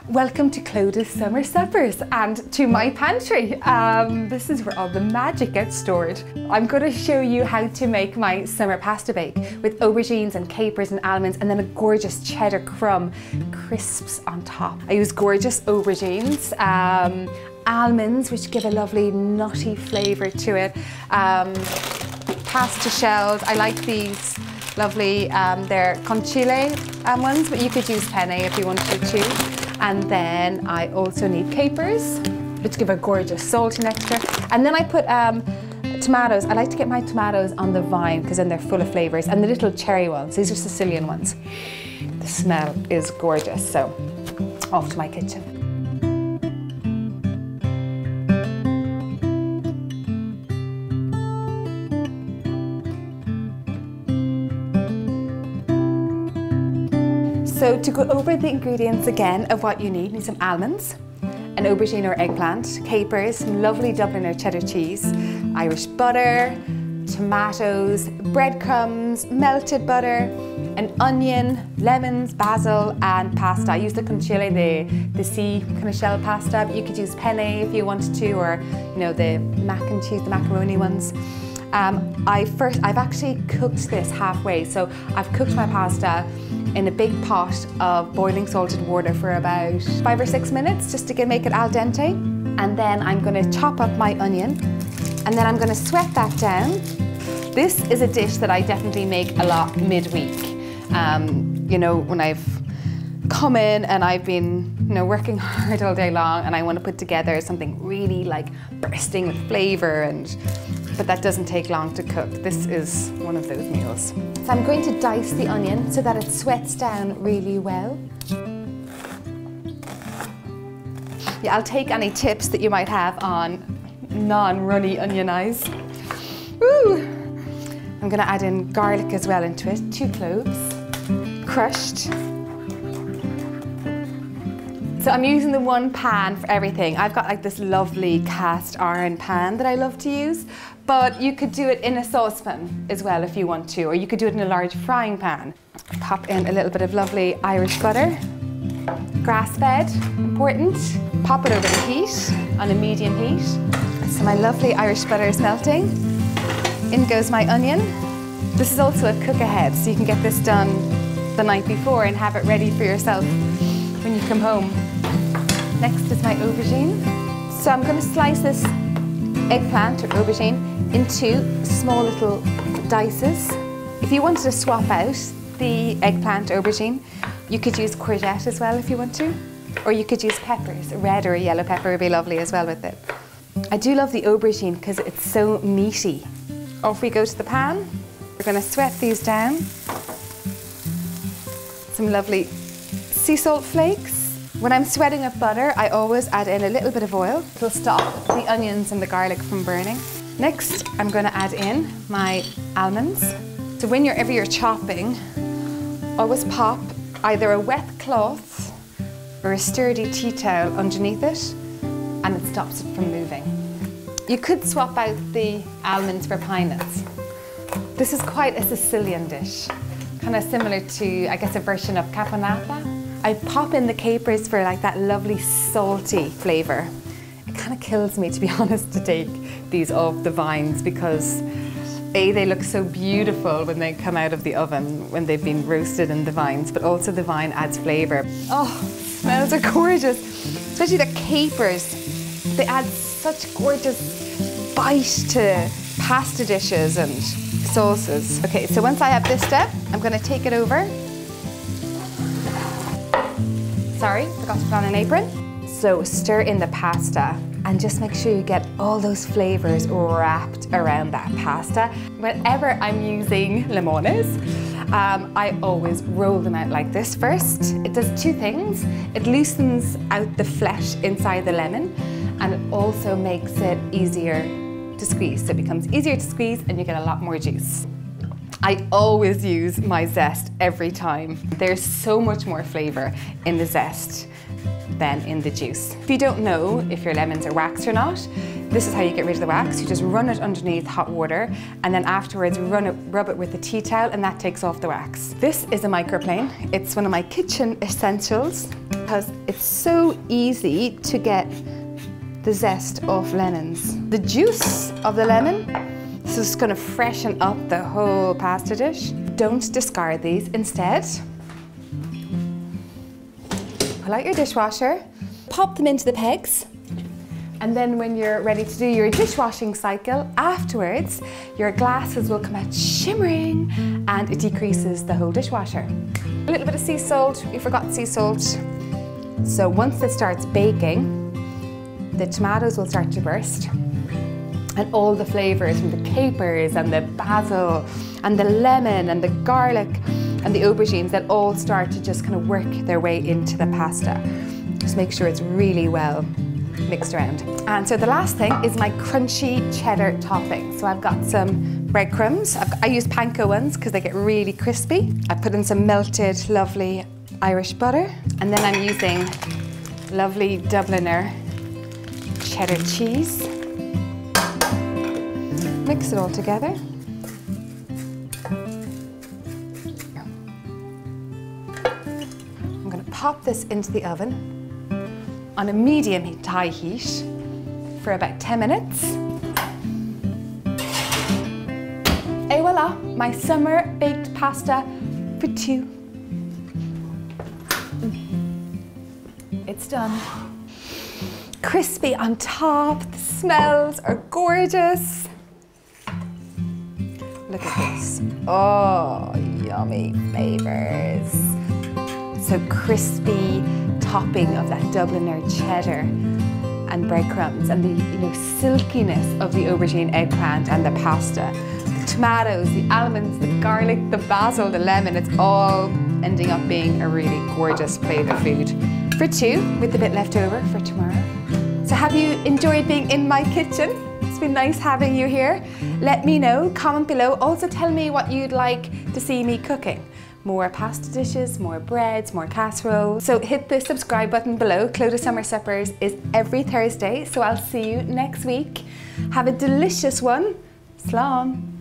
Welcome to CLODAGH'S Summer Suppers and to my pantry. This is where all the magic gets stored. I'm going to show you how to make my summer pasta bake with aubergines and capers and almonds and then a gorgeous cheddar crumb crisps on top. I use gorgeous aubergines, almonds which give a lovely nutty flavour to it, pasta shells. I like these lovely, they're conchile ones, but you could use penne if you wanted to. And then I also need capers, which give a gorgeous salty texture. And then I put tomatoes. I like to get my tomatoes on the vine because then they're full of flavours. And the little cherry ones, these are Sicilian ones. The smell is gorgeous, so off to my kitchen. So to go over the ingredients again of what you need some almonds, an aubergine or eggplant, capers, some lovely Dublin or cheddar cheese, Irish butter, tomatoes, breadcrumbs, melted butter, an onion, lemons, basil and pasta. I use the conchile, the sea kind of shell pasta, but you could use penne if you wanted to, or you know, the mac and cheese, the macaroni ones. I've actually cooked this halfway, so I've cooked my pasta in a big pot of boiling salted water for about 5 or 6 minutes just to make it al dente. And then I'm going to chop up my onion and then I'm going to sweat that down. This is a dish that I definitely make a lot midweek. You know, when I've come in and I've been working hard all day long and I want to put together something really like bursting with flavour, but that doesn't take long to cook. This is one of those meals. So I'm going to dice the onion so that it sweats down really well. Yeah, I'll take any tips that you might have on non-runny onion eyes. Woo! I'm going to add in garlic as well into it, 2 cloves, crushed. So I'm using the one pan for everything. I've got like this lovely cast iron pan that I love to use, but you could do it in a saucepan as well if you want to, or you could do it in a large frying pan. Pop in a little bit of lovely Irish butter, grass-fed, important. Pop it over the heat on a medium heat. So my lovely Irish butter is melting. In goes my onion. This is also a cook ahead, so you can get this done the night before and have it ready for yourself when you come home. Next is my aubergine. So I'm going to slice this eggplant or aubergine into small little dices. If you wanted to swap out the eggplant aubergine, you could use courgette as well if you want to, or you could use peppers. A red or a yellow pepper would be lovely as well with it. I do love the aubergine because it's so meaty. Off we go to the pan. We're going to sweat these down. Some lovely sea salt flakes. When I'm sweating with butter, I always add in a little bit of oil. It'll stop the onions and the garlic from burning. Next, I'm going to add in my almonds. So whenever you're chopping, always pop either a wet cloth or a sturdy tea towel underneath it, and it stops it from moving. You could swap out the almonds for pine nuts. This is quite a Sicilian dish, kind of similar to, I guess, a version of caponata. I pop in the capers for like that lovely salty flavour. It kind of kills me, to be honest, to take these off the vines because A, they look so beautiful when they come out of the oven, when they've been roasted in the vines, but also the vine adds flavour. Oh, smells are gorgeous. Especially the capers. They add such gorgeous bite to pasta dishes and sauces. Okay, so once I have this step, I'm going to take it over. Sorry, forgot to put on an apron. So stir in the pasta and just make sure you get all those flavours wrapped around that pasta. Whenever I'm using limones, I always roll them out like this first. It does 2 things. It loosens out the flesh inside the lemon, and it also makes it easier to squeeze. So it becomes easier to squeeze and you get a lot more juice. I always use my zest every time. There's so much more flavour in the zest than in the juice. If you don't know if your lemons are waxed or not, this is how you get rid of the wax. You just run it underneath hot water and then afterwards rub it with a tea towel and that takes off the wax. This is a microplane. It's one of my kitchen essentials. because it's so easy to get the zest off lemons. The juice of the lemon, so it's going to freshen up the whole pasta dish. Don't discard these. Instead, pull out your dishwasher, pop them into the pegs, and then when you're ready to do your dishwashing cycle, afterwards, your glasses will come out shimmering and it decreases the whole dishwasher. A little bit of sea salt, we forgot sea salt. So once it starts baking, the tomatoes will start to burst and all the flavours from the capers and the basil and the lemon and the garlic and the aubergines, that all start to just kind of work their way into the pasta. Just make sure it's really well mixed around. And so the last thing is my crunchy cheddar topping. So I've got some breadcrumbs. I use panko ones because they get really crispy. I put in some melted, lovely Irish butter. And then I'm using lovely Dubliner cheddar cheese. Mix it all together. I'm going to pop this into the oven on a medium to high heat for about 10 minutes. Et voila, my summer baked pasta for 2. It's done. Crispy on top, the smells are gorgeous. Look at this. Oh, yummy flavours. So crispy topping of that Dubliner cheddar and breadcrumbs, and the silkiness of the aubergine eggplant and the pasta. The tomatoes, the almonds, the garlic, the basil, the lemon, it's all ending up being a really gorgeous plate of food. For 2, with a bit left over for tomorrow. So have you enjoyed being in my kitchen? It's been nice having you here. Let me know, comment below. Also tell me what you'd like to see me cooking. More pasta dishes, more breads, more casserole. So hit the subscribe button below. CLODAGH'S Summer Suppers is every Thursday, so I'll see you next week. Have a delicious one. Slán.